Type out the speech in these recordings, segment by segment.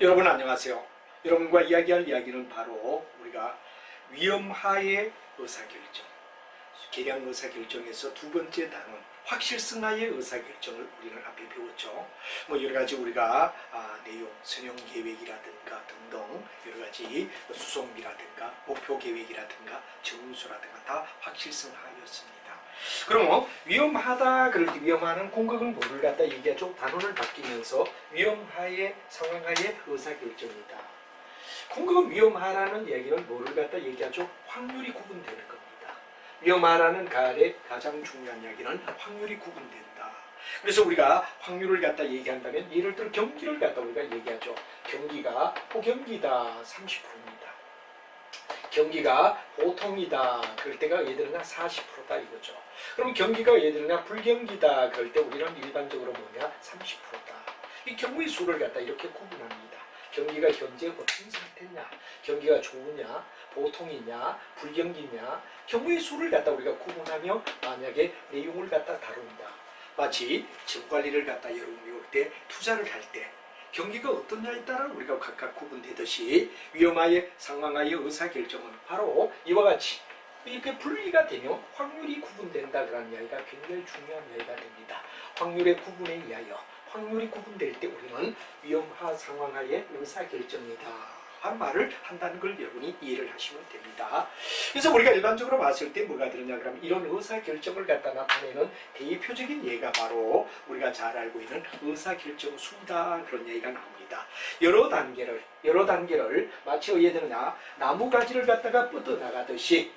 여러분 안녕하세요. 여러분과 이야기할 이야기는 바로 우리가 위험하의 의사결정, 계량 의사결정에서 두 번째 단원 확실성하의 의사결정을 우리는 앞에 배웠죠. 여러가지 우리가 내용, 선용계획이라든가 등등 여러가지 수송비라든가 목표계획이라든가 정수라든가 다 확실성하였습니다. 그럼 위험하다 그럴 때 위험하는 공격을 뭐를 갖다 얘기하죠? 단원을 바뀌면서 위험하의 상황하의 의사결정이다. 공격은 위험하라는 얘기는 뭐를 갖다 얘기하죠? 확률이 구분되는 겁니다. 위험하라는 가을의 가장 중요한 이야기는 확률이 구분된다. 그래서 우리가 확률을 갖다 얘기한다면 예를 들어 경기를 갖다 우리가 얘기하죠. 경기가 호경기다 30%입니다. 경기가 보통이다 그럴 때가 예를 들면 40%다 이거죠. 그럼 경기가 예를 들면 불경기다 그럴 때 우리는 일반적으로 뭐냐 30%다. 이 경우의 수를 갖다 이렇게 구분합니다. 경기가 현재 어떤 상태냐, 경기가 좋으냐, 보통이냐, 불경기냐, 경우의 수를 갖다 우리가 구분하며 만약에 내용을 갖다 다룬다. 마치 정관리를 갖다 여러분이 올 때 투자를 할 때 경기가 어떠냐에 따라 우리가 각각 구분되듯이 위험하의 상황하의 의사결정은 바로 이와 같이 이렇게 분리가 되며 확률이 구분된다 그런 이야기가 굉장히 중요한 이야기가 됩니다. 확률의 구분에 의하여 확률이 구분될 때 우리는 위험하 상황하의 의사결정이다 하는 말을 한다는 걸 여러분이 이해를 하시면 됩니다. 그래서 우리가 일반적으로 봤을 때 뭐가 들었냐 그러면 이런 의사결정을 갖다 나타내는 대표적인 예가 바로 우리가 잘 알고 있는 의사결정 수다 그런 얘기가 나옵니다. 여러 단계를 마치 어디에 드느냐 나무가지를 갖다가 뻗어나가듯이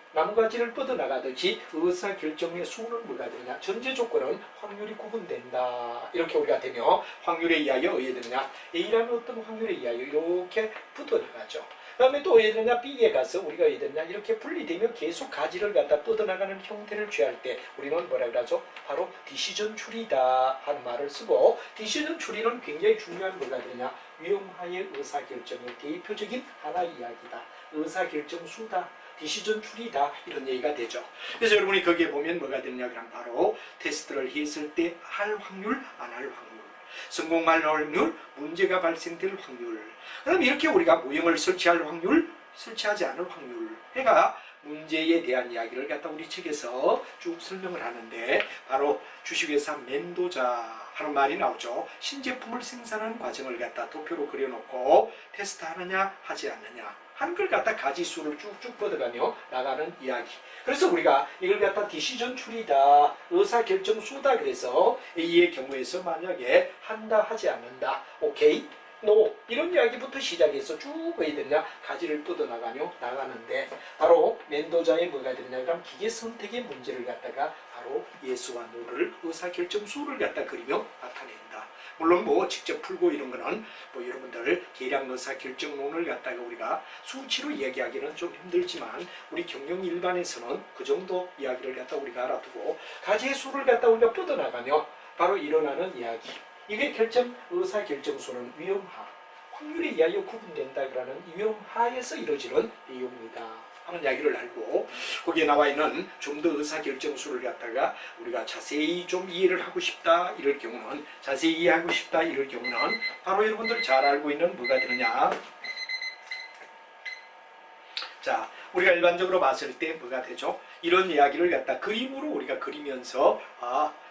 의사결정의 수는 뭐가 되느냐 전제 조건은 확률이 구분된다 이렇게 우리가 되며 확률에 의하여 어디에 드느냐 A라는 어떤 확률에 의하여 이렇게 뻗어나가죠. 그 다음에 또 어디에 드느냐 B에 가서 우리가 어디에 드느냐 이렇게 분리되며 계속 가지를 갖다 뻗어나가는 형태를 취할 때 우리는 뭐라 그러죠? 바로 디시전 추리다 하는 말을 쓰고 디시전 추리는 굉장히 중요한 뭐가 되느냐 위험하의 의사결정의 대표적인 하나의 이야기다. 의사결정 수다. 디시전 추리다 이런 얘기가 되죠. 그래서 여러분이 거기에 보면 뭐가 되느냐 그럼 바로 테스트를 했을 때 할 확률 안 할 확률 성공할 확률 문제가 발생될 확률 그 다음에 이렇게 우리가 모형을 설치할 확률 설치하지 않을 확률 해가 문제에 대한 이야기를 갖다 우리 책에서 쭉 설명을 하는데 바로 주식회사 멘도자 하는 말이 나오죠. 신제품을 생산하는 과정을 갖다 도표로 그려놓고 테스트하느냐 하지 않느냐 하는 걸 갖다 가지수를 쭉쭉 뻗어가며 나가는 이야기. 그래서 우리가 이걸 갖다 디시전 추리다, 의사결정 수다 그래서 A의 경우에서 만약에 한다 하지 않는다, 오케이? 노 이런 이야기부터 시작해서 쭉 어디 되냐 가지를 뻗어나가며 나가는데 바로 멘도자의 뭐가 되냐 그럼 기계 선택의 문제를 갖다가 바로 예스와 노를 의사결정수를 갖다 그리며 나타낸다. 물론 직접 풀고 이런 거는 여러분들 계량 의사결정론을 갖다가 우리가 수치로 얘기하기는 좀 힘들지만 우리 경영 일반에서는 그 정도 이야기를 갖다 우리가 알아두고 가지의 수를 갖다 우리가 뻗어나가며 바로 일어나는 이야기. 이게 의사결정수는 위험하, 확률에 의하여 구분된다 그러는 위험하에서 이루어지는 내용이다 하는 이야기를 알고 거기에 나와 있는 좀 더 의사결정수를 갖다가 우리가 자세히 좀 이해를 하고 싶다 이럴 경우는 자세히 이해하고 싶다 이럴 경우는 바로 여러분들이 잘 알고 있는 뭐가 되느냐 자 우리가 일반적으로 봤을 때 뭐가 되죠? 이런 이야기를 갖다 그림으로 우리가 그리면서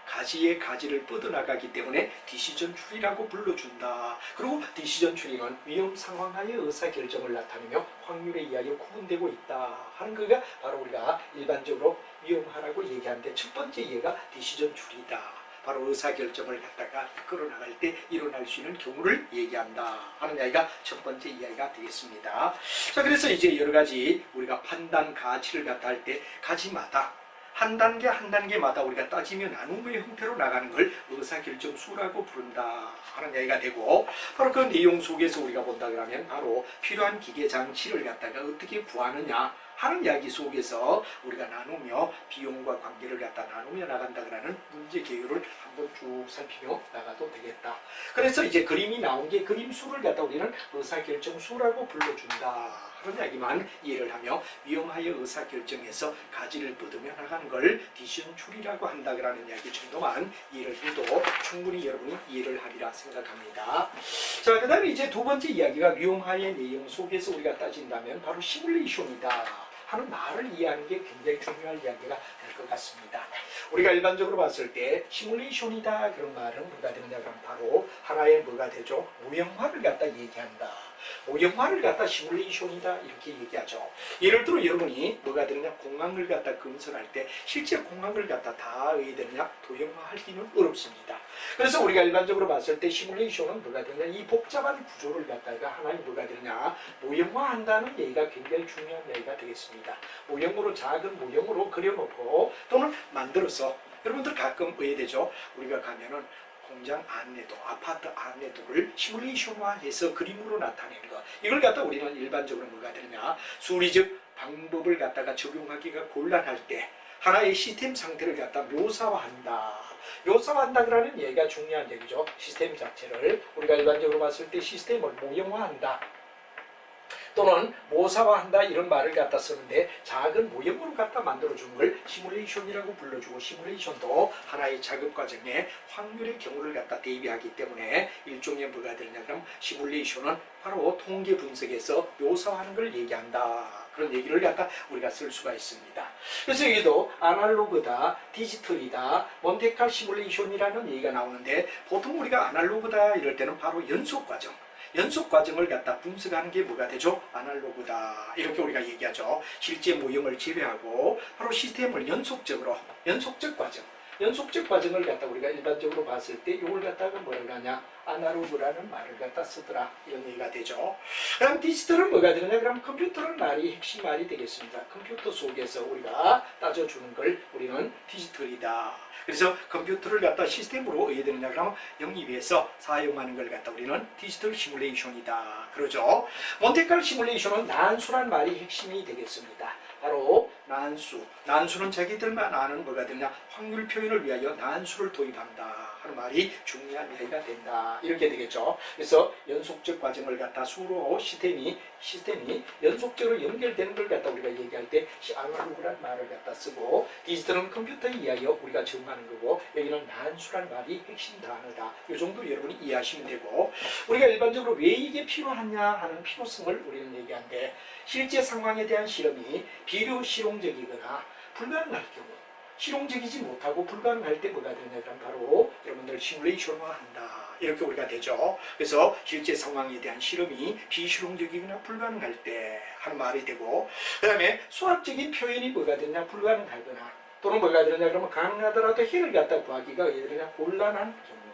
가지의 가지를 뻗어나가기 때문에 디시전 추리라고 불러준다. 그리고 디시전 추리는 위험 상황하의 의사결정을 나타내며 확률에 의하여 구분되고 있다 하는 거가 바로 우리가 일반적으로 위험하라고 얘기하는데 첫 번째 예가 디시전 추리다. 바로 의사결정을 갖다가 끌어나갈 때 일어날 수 있는 경우를 얘기한다 하는 이야기가 첫 번째 이야기가 되겠습니다. 자 그래서 이제 여러 가지 우리가 판단 가치를 갖다 할 때 가지마다 한 단계 한 단계마다 우리가 따지며 나눔의 형태로 나가는 걸 의사결정수라고 부른다 하는 이야기가 되고 바로 그 내용 속에서 우리가 본다 그러면 바로 필요한 기계 장치를 갖다가 어떻게 구하느냐 하는 이야기 속에서 우리가 나누며 비용과 관계를 갖다 나누며 나간다 그러는 문제 개요를 한번 쭉 살피며 나가도 되겠다. 그래서 이제 그림이 나온 게 그림수를 갖다 우리는 의사결정수라고 불러준다 그런 이야기만 이해를 하며 위험하여 의사결정에서 가지를 뻗으며 나가는 걸 디시전 트리라고 한다라는 이야기 정도만 이해를 해도 충분히 여러분이 이해를 하리라 생각합니다. 자, 그 다음에 이제 두 번째 이야기가 위험하의 내용 속에서 우리가 따진다면 바로 시뮬레이션이다 하는 말을 이해하는 게 굉장히 중요한 이야기가 될 것 같습니다. 우리가 일반적으로 봤을 때 시뮬레이션이다 그런 말은 뭐가 되느냐 그러면 바로 하나의 뭐가 되죠? 모형화를 갖다 얘기한다. 모형화를 갖다 시뮬레이션이다 이렇게 얘기하죠. 예를 들어 여러분이 뭐가 되느냐 공항을 갖다 건설할 때 실제 공항을 갖다 다 되느냐 도형화하기는 어렵습니다. 그래서 우리가 일반적으로 봤을 때 시뮬레이션은 뭐가 되느냐 이 복잡한 구조를 갖다가 하나의 뭐가 되느냐 모형화한다는 얘기가 굉장히 중요한 얘기가 되겠습니다. 모형으로 작은 모형으로 그려놓고 또는 만들어서 여러분들 가끔 의외되죠. 우리가 가면은 공장 안내도, 아파트 안내도를 시뮬레이션화해서 그림으로 나타내는 것. 이걸 갖다 우리는 일반적으로 뭐가 되느냐 수리적 방법을 갖다가 적용하기가 곤란할 때 하나의 시스템 상태를 갖다 묘사화한다. 묘사화한다라는 얘기가 중요한 얘기죠. 시스템 자체를 우리가 일반적으로 봤을 때 시스템을 모형화한다. 또는 모사화한다 이런 말을 갖다 쓰는데 작은 모형으로 갖다 만들어주는 걸 시뮬레이션이라고 불러주고 시뮬레이션도 하나의 작업 과정에 확률의 경우를 갖다 대비하기 때문에 일종의 뭐가 되느냐 그럼 시뮬레이션은 바로 통계 분석에서 묘사하는 걸 얘기한다. 그런 얘기를 갖다 우리가 쓸 수가 있습니다. 그래서 여기도 아날로그다, 디지털이다, 몬테칼 시뮬레이션이라는 얘기가 나오는데 보통 우리가 아날로그다 이럴 때는 바로 연속 과정. 연속 과정을 갖다 분석하는 게 뭐가 되죠? 아날로그다. 이렇게 우리가 얘기하죠. 실제 모형을 제외하고 바로 시스템을 연속적 과정을 갖다 우리가 일반적으로 봤을 때 이걸 갖다가 뭐라고 하냐? 아날로그라는 말을 갖다 쓰더라. 이런 얘기가 되죠. 그럼 디지털은 뭐가 되느냐? 그럼 컴퓨터는 말이 핵심 말이 되겠습니다. 컴퓨터 속에서 우리가 따져주는 걸 우리는 디지털이다. 그래서 컴퓨터를 갖다 시스템으로 어떻게 되느냐 그러면 영입해서 사용하는 걸 갖다 우리는 디지털 시뮬레이션이다. 그러죠. 몬테칼로 시뮬레이션은 난수란 말이 핵심이 되겠습니다. 바로 난수는 자기들만 아는 뭐가 되느냐 확률 표현을 위하여 난수를 도입한다 하는 말이 중요한 얘기가 된다. 이렇게 되겠죠. 그래서 연속적 과정을 갖다 수로 시스템이 연속적으로 연결되는 걸 갖다 우리가 얘기할 때 아날로그란 말을 갖다 쓰고 디지털은 컴퓨터에 의하여 우리가 정하는 거고 여기는 난수란 말이 핵심 단어다. 이 정도 여러분이 이해하시면 되고 우리가 일반적으로 왜 이게 필요하냐 하는 필요성을 우리는 얘기하는데 실제 상황에 대한 실험이 비실용적이거나 불가능할 경우 실용적이지 못하고 불가능할 때 뭐가 되느냐 그럼 바로 여러분들 시뮬레이션화한다. 이렇게 우리가 되죠. 그래서 실제 상황에 대한 실험이 비실용적이거나 불가능할 때 하는 말이 되고 그 다음에 수학적인 표현이 뭐가 되느냐 불가능하거나 또는 뭐가 되느냐 그러면 가능하더라도 해를 갖다 구하기가 왜 되느냐 곤란한 경우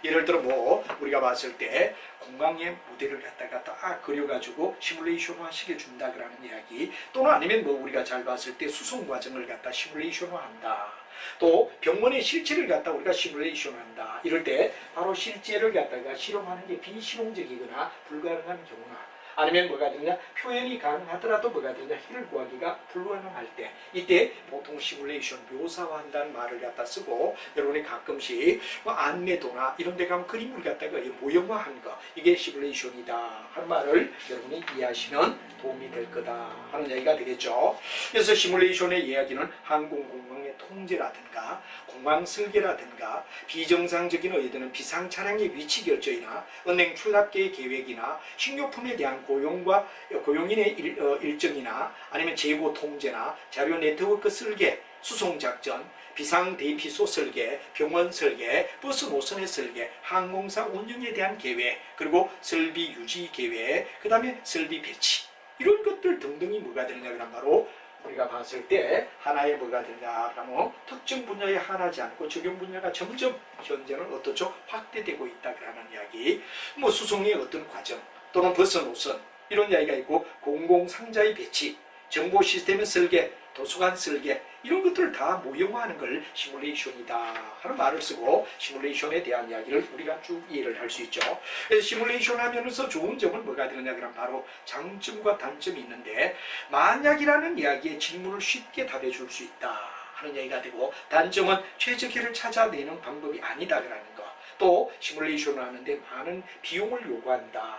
예를 들어 뭐 우리가 봤을 때 공항의 모델을 갖다가 딱 그려가지고 시뮬레이션화 시켜준다 그러는 이야기 또는 아니면 뭐 우리가 잘 봤을 때 수송 과정을 갖다 시뮬레이션화한다. 또 병원의 실체를 갖다 우리가 시뮬레이션한다. 이럴 때 바로 실제를 갖다가 실험하는 게 비실용적이거나 불가능한 경우나 아니면 뭐가 되느냐 표현이 가능하더라도 뭐가 되느냐 해를 구하기가 불가능할 때 이때 보통 시뮬레이션 묘사화한다는 말을 갖다 쓰고 여러분이 가끔씩 뭐 안내도나 이런 데 가면 그림을 갖다가 모형화한 거 이게 시뮬레이션이다 하는 말을 여러분이 이해하시면 도움이 될 거다 하는 얘기가 되겠죠. 그래서 시뮬레이션의 이야기는 항공공항의 통제라든가 공항 설계라든가 비정상적인 어디든 비상 차량의 위치 결정이나 은행 출납계 계획이나 식료품에 대한 고용인의 일정이나 아니면 재고 통제나 자료 네트워크 설계, 수송 작전, 비상 대피소 설계, 병원 설계, 버스 노선의 설계, 항공사 운영에 대한 계획, 그리고 설비 유지 계획, 그 다음에 설비 배치 이런 것들 등등이 뭐가 되느냐 그러면 바로 우리가 봤을 때 하나의 뭐가 되냐 그러면 특정 분야에 한하지 않고 적용 분야가 점점 현재는 어떻죠? 확대되고 있다 그러는 이야기. 뭐 수송의 어떤 과정 또는 버스 노선 이런 이야기가 있고 공공상자의 배치, 정보 시스템의 설계, 도서관 설계 이런 것들을 다 모형화하는 걸 시뮬레이션이다 하는 말을 쓰고 시뮬레이션에 대한 이야기를 우리가 쭉 이해를 할 수 있죠. 그래서 시뮬레이션 하면서 좋은 점은 뭐가 되느냐 그러면 바로 장점과 단점이 있는데 만약이라는 이야기에 질문을 쉽게 답해 줄 수 있다 하는 얘기가 되고 단점은 최적기를 찾아내는 방법이 아니다 그러는 거. 또 시뮬레이션을 하는데 많은 비용을 요구한다.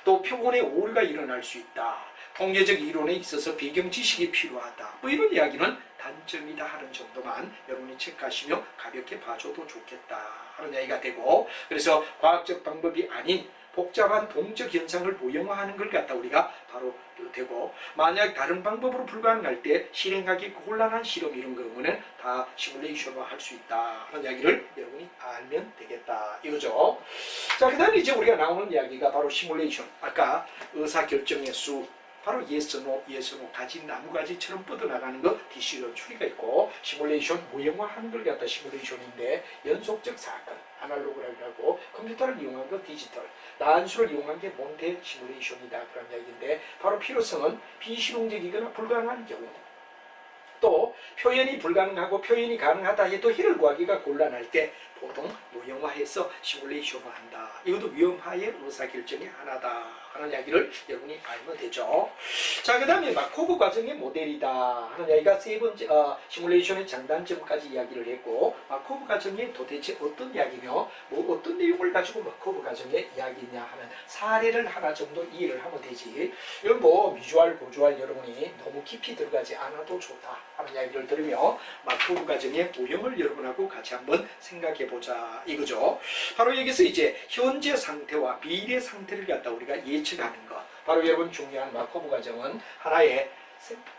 또 표본의 오류가 일어날 수 있다. 통계적 이론에 있어서 배경 지식이 필요하다. 뭐 이런 이야기는 단점이다 하는 정도만 여러분이 체크하시며 가볍게 봐줘도 좋겠다 하는 이야기가 되고, 그래서 과학적 방법이 아닌 복잡한 동적 현상을 모형화하는 걸 갖다 우리가 바로 되고, 만약 다른 방법으로 불가능할 때 실행하기 곤란한 실험 이런 경우는 다 시뮬레이션화 할 수 있다 하는 이야기를 여러분이 알면 되겠다 이거죠. 자, 그 다음에 이제 우리가 나오는 이야기가 바로 시뮬레이션. 아까 의사결정의 수, 바로 yes, no, yes, no, 가지 나무가지처럼 뻗어나가는 거 디시전 추리가 있고, 시뮬레이션 모형화하는 걸 갖다 시뮬레이션인데, 연속적 사건 아날로그라고 하고, 컴퓨터를 이용한 거 디지털, 난수를 이용한 게 몬테 시뮬레이션이다 그런 이야기인데, 바로 필요성은 비실용적이거나 불가능한 경우, 또 표현이 불가능하고 표현이 가능하다 해도 해를 구하기가 곤란할 때 보통 모형화해서 시뮬레이션화한다. 이것도 위험하의 의사결정의 하나다 하는 이야기를 여러분이 알면 되죠. 자, 그 다음에 마코브 과정의 모델이다 하는 이야기가 세 번째 시뮬레이션의 장단점까지 이야기를 했고, 마코브 과정이 도대체 어떤 이야기며 뭐 어떤 내용을 가지고 마코브 과정의 이야기냐 하는 사례를 하나 정도 이해를 하면 되지, 이건 뭐 미주알 고주알 여러분이 너무 깊이 들어가지 않아도 좋다 하는 이야기를 들으며 마코브 과정의 모형을 여러분하고 같이 한번 생각해 보자 이거죠. 바로 여기서 이제 현재 상태와 미래 상태를 갖다 우리가 예측하는 것, 바로 여러분 중요한 마코브 과정은 하나의,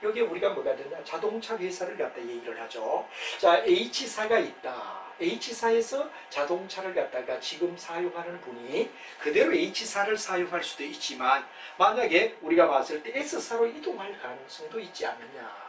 여기에 우리가 뭐가 되냐, 자동차 회사를 갖다 얘기를 하죠. 자, H사가 있다. H사에서 자동차를 갖다가 지금 사용하는 분이 그대로 H사를 사용할 수도 있지만, 만약에 우리가 봤을 때 S사로 이동할 가능성도 있지 않느냐.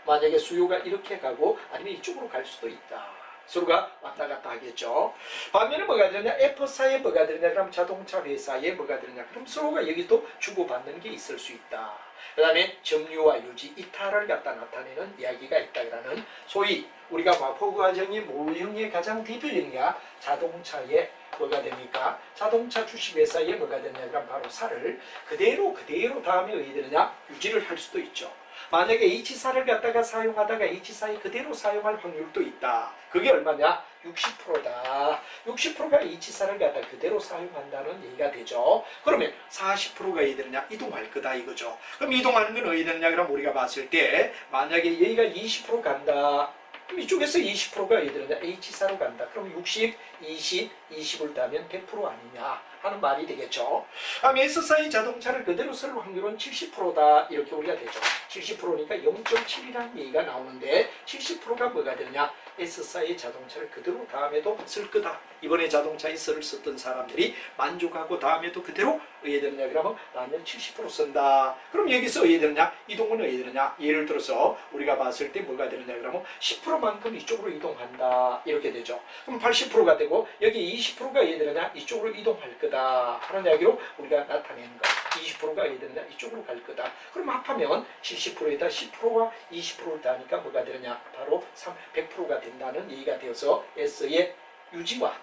만약에 수요가 이렇게 가고 아니면 이쪽으로 갈 수도 있다. 서로가 왔다 갔다 하겠죠. 반면에 뭐가 되느냐, F사에 뭐가 되느냐, 그럼 자동차 회사에 뭐가 되느냐, 그럼 서로가 여기도 주고받는 게 있을 수 있다. 그 다음에 점유와 유지, 이탈을 갖다 나타내는 이야기가 있다라는, 소위 우리가 마코브 과정의 모형의 가장 대표적인 자동차에 뭐가 됩니까? 자동차 주식회사에 뭐가 되느냐, 그럼 바로 사를 그대로 다음에 어디 되느냐, 유지를 할 수도 있죠. 만약에 H사를 갖다가 사용하다가 H사에 그대로 사용할 확률도 있다. 그게 얼마냐? 60%다. 60%가 H사를 갖다 그대로 사용한다는 얘기가 되죠. 그러면 40%가 어디 되느냐? 이동할 거다 이거죠. 그럼 이동하는 건 어디 되느냐? 그럼 우리가 봤을 때 만약에 여기가 20% 간다. 그럼 이쪽에서 20%가 어디 되느냐? H사로 간다. 그럼 60, 20, 20을 더하면 100% 아니냐 하는 말이 되겠죠. S사의 자동차를 그대로 쓸 확률은 70%다. 이렇게 우리가 되죠. 70%니까 0.7이라는 얘기가 나오는데, 70%가 뭐가 되느냐? S사의 자동차를 그대로 다음에도 쓸 거다. 이번에 자동차 S를 썼던 사람들이 만족하고 다음에도 그대로 어디 되느냐? 그러면 나는 70% 쓴다. 그럼 여기서 어디 되느냐? 이동은 어디 되느냐? 예를 들어서 우리가 봤을 때 뭐가 되느냐? 그러면 10%만큼 이쪽으로 이동한다. 이렇게 되죠. 그럼 80%가 되고 여기 20%가 어디 되느냐? 이쪽으로 이동할 거다 하는 이야기로 우리가 나타내는 거. 20%가 어디 되느냐? 이쪽으로 갈 거다. 그럼 합하면 70%에다 10%와 20%를 더하니까 뭐가 되느냐? 바로 100%가 된다는 얘기가 되어서 S의 유지와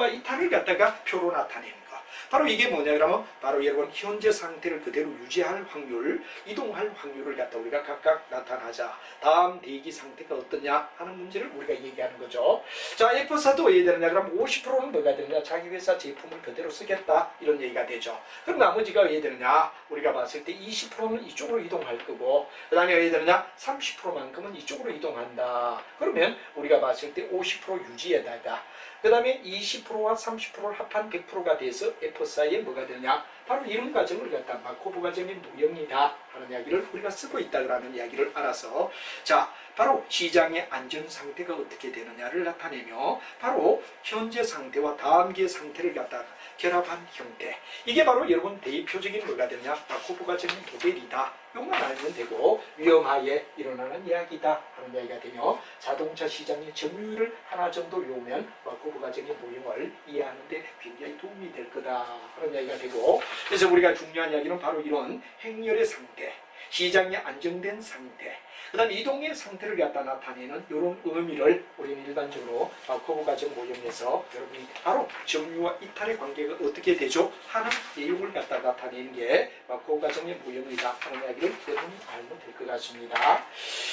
이탈을 갖다가 표로 나타내는 거. 바로 이게 뭐냐 그러면 바로 여러분 현재 상태를 그대로 유지할 확률, 이동할 확률을 갖다 우리가 각각 나타나자. 다음 대기 상태가 어떠냐 하는 문제를 우리가 얘기하는 거죠. 자, F사도 왜 되느냐 그러면 50%는 뭐가 되느냐, 자기 회사 제품을 그대로 쓰겠다 이런 얘기가 되죠. 그럼 나머지가 왜 되느냐, 우리가 봤을 때 20%는 이쪽으로 이동할 거고, 그 다음에 왜 되느냐, 30%만큼은 이쪽으로 이동한다. 그러면 우리가 봤을 때 50% 유지에다가 그 다음에 20%와 30%를 합한 100%가 돼서 F사에 뭐가 되냐, 바로 이런 과정을 갖다 마코브 과정의 모형이다 하는 이야기를 우리가 쓰고 있다라는 이야기를 알아서, 자, 바로 시장의 안전 상태가 어떻게 되느냐를 나타내며 바로 현재 상태와 다음기의 상태를 갖다 결합한 형태, 이게 바로 여러분 대표적인 뭐가 되느냐, 마코브 과정의 모델이다. 이것만 알면 되고, 위험하에 일어나는 이야기다 하는 이야기가 되며, 자동차 시장의 점유율을 하나 정도 외우면 마코브 과정의 모형을 이해하는 데 굉장히 도움이 될 거다 하는 이야기가 되고, 그래서 우리가 중요한 이야기는 바로 이런 행렬의 상태, 시장이 안정된 상태, 그 다음에 이동의 상태를 갖다 나타내는 이런 의미를 우리는 일반적으로 마코브 과정 모형에서 여러분이 바로 정류와 이탈의 관계가 어떻게 되죠? 하는 내용을 갖다 나타내는 게 마코브 과정의 모형이다 하는 이야기를 여러분이 알면 될 것 같습니다.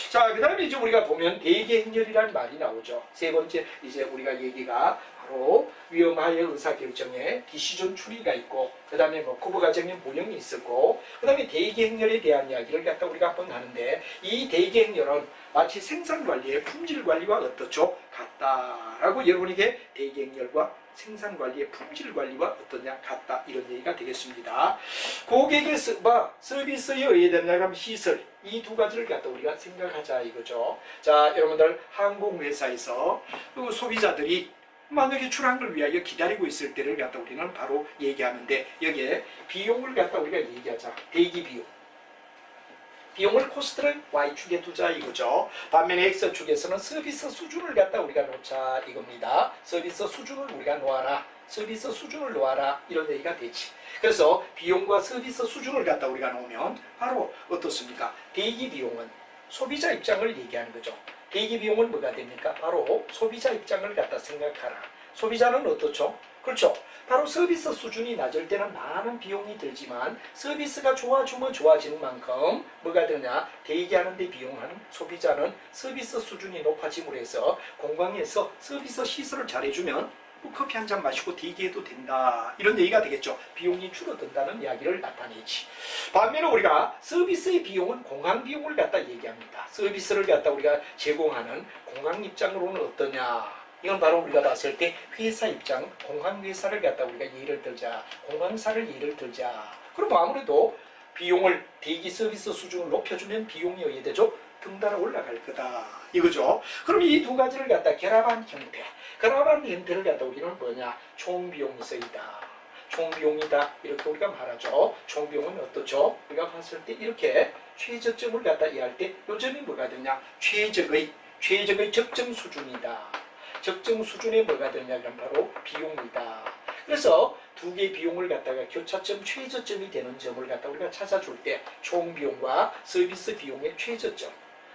자, 그 다음에 이제 우리가 보면 대개행렬이라는 말이 나오죠. 세 번째 이제 우리가 얘기가 바로 위험하의 의사결정에 디시전 추리가 있고, 그 다음에 코브 과정의 모형이 있었고, 그 다음에 대개행렬에 대한 이야기를 갖다 우리가 한번 하는데, 이 대개행렬은 마치 생산관리의 품질관리와 어떻죠? 같다라고 여러분에게 대개행렬과 생산관리의 품질관리와 어떠냐 같다 이런 얘기가 되겠습니다. 고객의 서비스에 의해되는 시설 이 두 가지를 갖다 우리가 생각하자 이거죠. 자, 여러분들 항공회사에서 소비자들이 만약에 출항을 위하여 기다리고 있을 때를 갖다 우리는 바로 얘기하는데, 여기에 비용을 갖다 우리가 얘기하자. 대기 비용. 비용을 코스트를 Y축에 두자 이거죠. 반면에 X축에서는 서비스 수준을 갖다 우리가 놓자 이겁니다. 서비스 수준을 우리가 놓아라. 서비스 수준을 놓아라 이런 얘기가 되지. 그래서 비용과 서비스 수준을 갖다 우리가 놓으면 바로 어떻습니까? 대기 비용은 소비자 입장을 얘기하는 거죠. 대기 비용은 뭐가 됩니까? 바로 소비자 입장을 갖다 생각하라. 소비자는 어떻죠? 그렇죠. 바로 서비스 수준이 낮을 때는 많은 비용이 들지만 서비스가 좋아지면 좋아지는 만큼 뭐가 되냐? 대기하는 데 비용하는 소비자는 서비스 수준이 높아짐으로 해서 공항에서 서비스 시설을 잘해주면 뭐 커피 한 잔 마시고 대기해도 된다 이런 얘기가 되겠죠. 비용이 줄어든다는 이야기를 나타내지. 반면에 우리가 서비스의 비용은 공항 비용을 갖다 얘기합니다. 서비스를 갖다 우리가 제공하는 공항 입장으로는 어떠냐? 이건 바로 우리가 봤을 때 회사 입장, 공항회사를 갖다 우리가 예를 들자. 공항사를 예를 들자. 그럼 아무래도 비용을 대기 서비스 수준을 높여주면 비용이 어떻게 되죠? 등달아 올라갈 거다. 이거죠. 그럼 이 두 가지를 갖다 결합한 형태. 결합한 형태를 갖다 우리는 뭐냐? 총비용이 쓰이다. 총비용이다. 이렇게 우리가 말하죠. 총비용은 어떻죠? 우리가 봤을 때 이렇게 최저점을 갖다 이해할 때 요점이 뭐가 되냐? 최적의 적정 수준이다. 적정 수준에 뭐가 되냐? 그럼 바로 비용이다. 그래서 두 개의 비용을 갖다가 교차점, 최저점이 되는 점을 갖다 우리가 찾아줄 때 총비용과 서비스 비용의 최저점.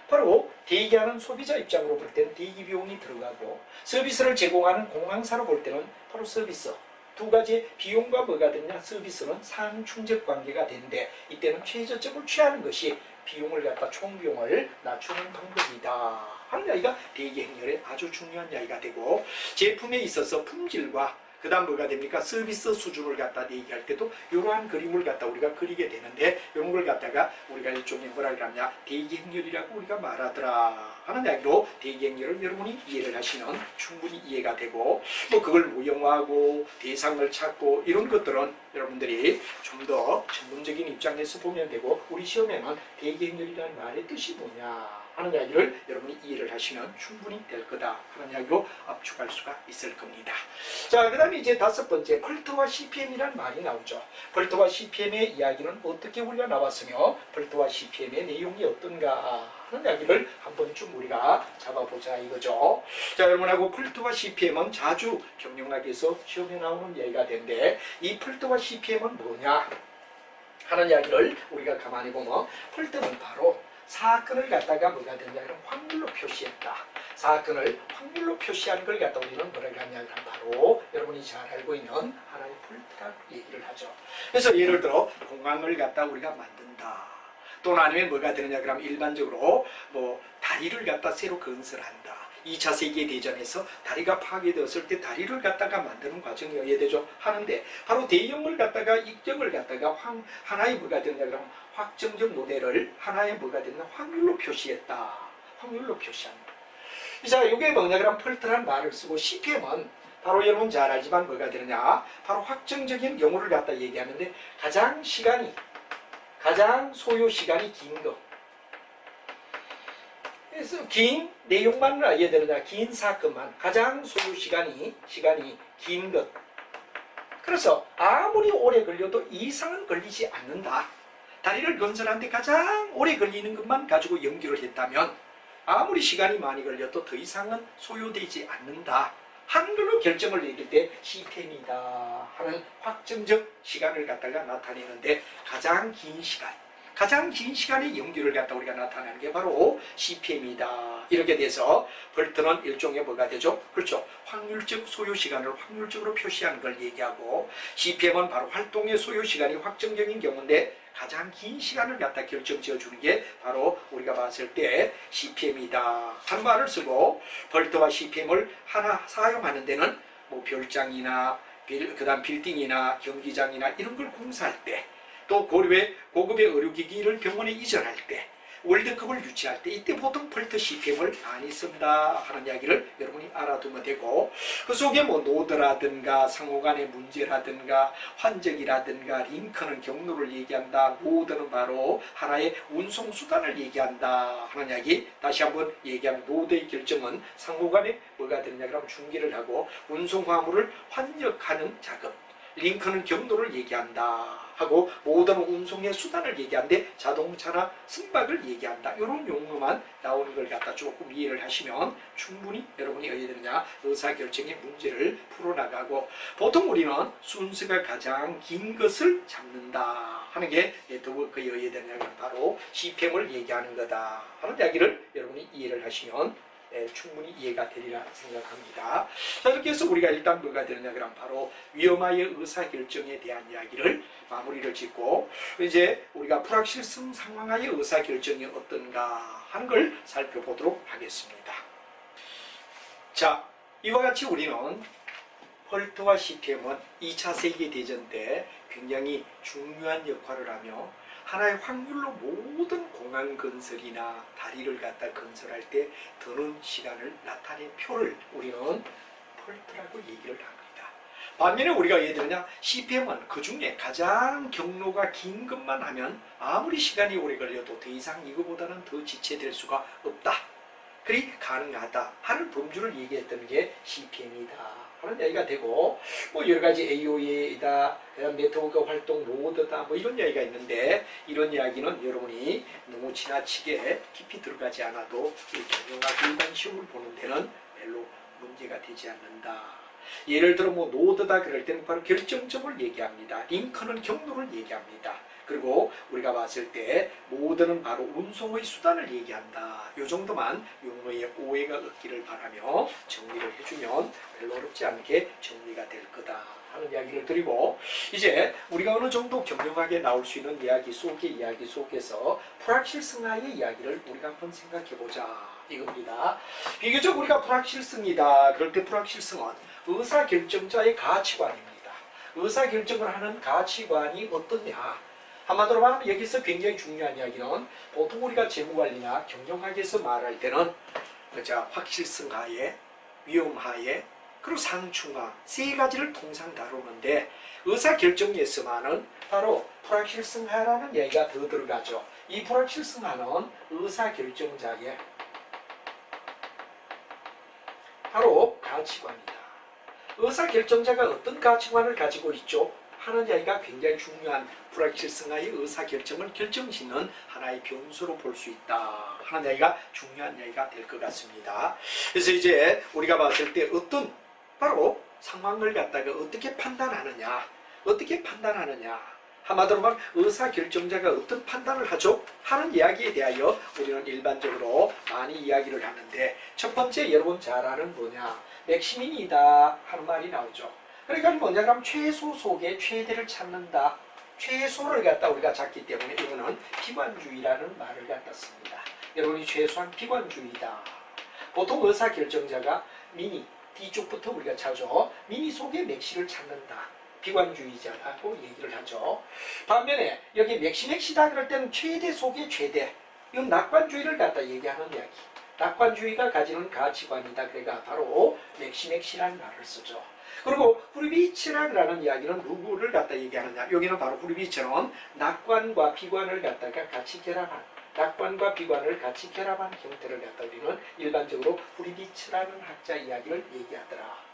바로 대기하는 소비자 입장으로 볼 때는 대기 비용이 들어가고 서비스를 제공하는 공항사로 볼 때는 바로 서비스. 두 가지 비용과 뭐가 되냐? 서비스는 상충적 관계가 되는데 이때는 최저점을 취하는 것이 비용을 갖다 총비용을 낮추는 방법이다 하는 이야기가 대기행렬의 아주 중요한 이야기가 되고, 제품에 있어서 품질과 그 다음 뭐가 됩니까? 서비스 수준을 갖다 얘기할 때도 이러한 그림을 갖다 우리가 그리게 되는데, 이런 걸 갖다가 우리가 일종의 뭐라 그러냐? 대기행렬이라고 우리가 말하더라 하는 이야기로 대기행렬을 여러분이 이해를 하시면 충분히 이해가 되고, 뭐 그걸 모형화하고 대상을 찾고 이런 것들은 여러분들이 좀 더 전문적인 입장에서 보면 되고, 우리 시험에는 대기행렬이라는 말의 뜻이 뭐냐 하는 이야기를 여러분이 이해를 하시면 충분히 될 거다 하는 이야기로 압축할 수가 있을 겁니다. 자, 그 다음에 이제 다섯 번째, 펄트와 CPM이라는 말이 나오죠. 펄트와 CPM의 이야기는 어떻게 우리가 나왔으며 펄트와 CPM의 내용이 어떤가 하는 이야기를 한 번쯤 우리가 잡아보자 이거죠. 자, 여러분하고 펄트와 CPM은 자주 경영학에서 시험에 나오는 이야기가 되는데, 이 펄트와 CPM은 뭐냐 하는 이야기를 우리가 가만히 보면, 펄트는 바로 사건을 갖다가 뭐가 되냐 이런 확률로 표시했다. 사건을 확률로 표시한 걸 갖다 우리는 뭐라고 하냐면 바로 여러분이 잘 알고 있는 하나의 펄트라고 얘기를 하죠. 그래서 예를 들어 공항을 갖다 우리가 만든다. 또는 아니면 뭐가 되느냐 그러면 일반적으로 뭐 다리를 갖다 새로 건설한다. 2차 세계대전에서 다리가 파괴되었을 때 다리를 갖다가 만드는 과정이 이해되죠. 하는데 바로 대형을 갖다가 입점을 갖다가 하나의 뭐가 되느냐 그러면 확정적 모델을 하나의 뭐가 되느냐 확률로 표시했다. 확률로 표시한다. 자, 이게 뭐냐 그러면 펄트라는 말을 쓰고, CPM은 바로 여러분 잘 알지만 뭐가 되느냐 바로 확정적인 경우를 갖다 얘기하는데 가장 소요 시간이 긴 거. 그래서 긴 내용만 알아야 되느냐, 긴 사건만 가장 소요 시간이 긴 것. 그래서 아무리 오래 걸려도 이상은 걸리지 않는다. 다리를 건설하는데 가장 오래 걸리는 것만 가지고 연기를 했다면 아무리 시간이 많이 걸려도 더 이상은 소요되지 않는다. 한글로 결정을 내릴 때 CPM이다 하는 확정적 시간을 갖다가 나타내는데 가장 긴 시간, 가장 긴 시간의 연기를 갖다 우리가 나타내는 게 바로 CPM이다. 이렇게 돼서 벌트는 일종의 뭐가 되죠? 그렇죠. 확률적 소요 시간을 확률적으로 표시하는 걸 얘기하고 CPM은 바로 활동의 소요 시간이 확정적인 경우인데 가장 긴 시간을 갖다 결정지어 주는 게 바로 우리가 봤을 때 CPM이다. 한 말을 쓰고 벌트와 CPM을 하나 사용하는 데는 뭐 별장이나 그다음 빌딩이나 경기장이나 이런 걸 공사할 때 또 고립의 고급의 의료기기를 병원에 이전할 때 월드컵을 유치할 때 이때 보통 벌트 CPM을 많이 쓴다 하는 이야기를 여러분이 알아두면 되고 그 속에 뭐 노드라든가 상호간의 문제라든가 환적이라든가 링크는 경로를 얘기한다. 노드는 바로 하나의 운송수단을 얘기한다 하는 이야기 다시 한번 얘기하면 노드의 결정은 상호간에 뭐가 되느냐 그러면 중개를 하고 운송화물을 환역하는 작업 링크는 경로를 얘기한다 하고 모든 운송의 수단을 얘기하는데 자동차나 승박을 얘기한다. 이런 용어만 나오는 걸 갖다 조금 이해를 하시면 충분히 여러분이 어디되느냐 의사결정의 문제를 풀어나가고 보통 우리는 순서가 가장 긴 것을 잡는다 하는 게 네트워크의 어디되느냐 바로 CPM을 얘기하는 거다 하는 이야기를 여러분이 이해를 하시면 충분히 이해가 되리라 생각합니다. 자, 이렇게 해서 우리가 일단 뭐가 되느냐 그럼 바로 위험하의 의사결정에 대한 이야기를 마무리를 짓고 이제 우리가 불확실성 상황하의 의사결정이 어떤가 하는 걸 살펴보도록 하겠습니다. 자, 이와 같이 우리는 벌트와 CPM은 2차 세계대전 때 굉장히 중요한 역할을 하며 하나의 확률로 모든 공항 건설이나 다리를 갖다 건설할 때 드는 시간을 나타낸 표를 우리는 벌트라고 얘기를 합니다. 반면에 우리가 예를 들냐 CPM은 그 중에 가장 경로가 긴 것만 하면 아무리 시간이 오래 걸려도 더 이상 이거보다는 더 지체될 수가 없다. 그리 가능하다 하는 범주를 얘기했던 게 CPM이다 하는 이야기가 되고 뭐 여러가지 AOA다 네트워크 활동 노드다 뭐 이런 이야기가 있는데 이런 이야기는 여러분이 너무 지나치게 깊이 들어가지 않아도 이 경영학 일반 시험을 보는 데는 별로 문제가 되지 않는다. 예를 들어 뭐 노드다 그럴 때는 바로 결정점을 얘기합니다. 링크는 경로를 얘기합니다. 그리고 우리가 봤을 때 모드는 바로 운송의 수단을 얘기한다. 이 정도만 용어의 오해가 없기를 바라며 정리를 해주면 별로 어렵지 않게 정리가 될 거다 하는 이야기를 드리고 이제 우리가 어느 정도 경영학에 나올 수 있는 이야기 속에서 불확실성하의 이야기를 우리가 한번 생각해보자 이겁니다. 비교적 우리가 불확실성이다. 그럴 때 불확실성은 의사결정자의 가치관입니다. 의사결정을 하는 가치관이 어떠냐 한마디로 말하면 여기서 굉장히 중요한 이야기는 보통 우리가 재무관리나 경영학에서 말할 때는 확실성하에 위험하에 그리고 상충하 세 가지를 통상 다루는데 의사결정에서만은 바로 불확실성하라는 얘기가 더 들어가죠. 이 불확실성하는 의사결정자의 바로 가치관이다. 의사결정자가 어떤 가치관을 가지고 있죠? 하는 이야기가 굉장히 중요한 불확실성의 의사결정을 결정짓는 하나의 변수로 볼 수 있다 하는 이야기가 중요한 이야기가 될 것 같습니다. 그래서 이제 우리가 봤을 때 어떤 바로 상황을 갖다가 어떻게 판단하느냐 한마디로 말하면 의사결정자가 어떤 판단을 하죠? 하는 이야기에 대하여 우리는 일반적으로 많이 이야기를 하는데 첫 번째 여러분 잘 아는 뭐냐 맥시민이다 하는 말이 나오죠. 그러니까 뭐냐 그러면 최소 속에 최대를 찾는다. 최소를 갖다 우리가 찾기 때문에 이거는 비관주의라는 말을 갖다 씁니다. 여러분이 최소한 비관주의다. 보통 의사결정자가 미니 뒤쪽부터 우리가 찾죠. 미니 속에 맥시를 찾는다. 비관주의자라고 얘기를 하죠. 반면에 여기 맥시다 그럴 때는 최대 속에 최대. 이건 낙관주의를 갖다 얘기하는 이야기. 낙관주의가 가지는 가치관이다. 그러니까 바로 맥시라는 말을 쓰죠. 그리고 후르비치라는 이야기는 누구를 갖다 얘기하느냐. 여기는 바로 후르비치는 낙관과 비관을 갖다가 같이 결합한 낙관과 비관을 같이 결합한 형태를 갖다 우리는 일반적으로 후르비치라는 학자 이야기를 얘기하더라.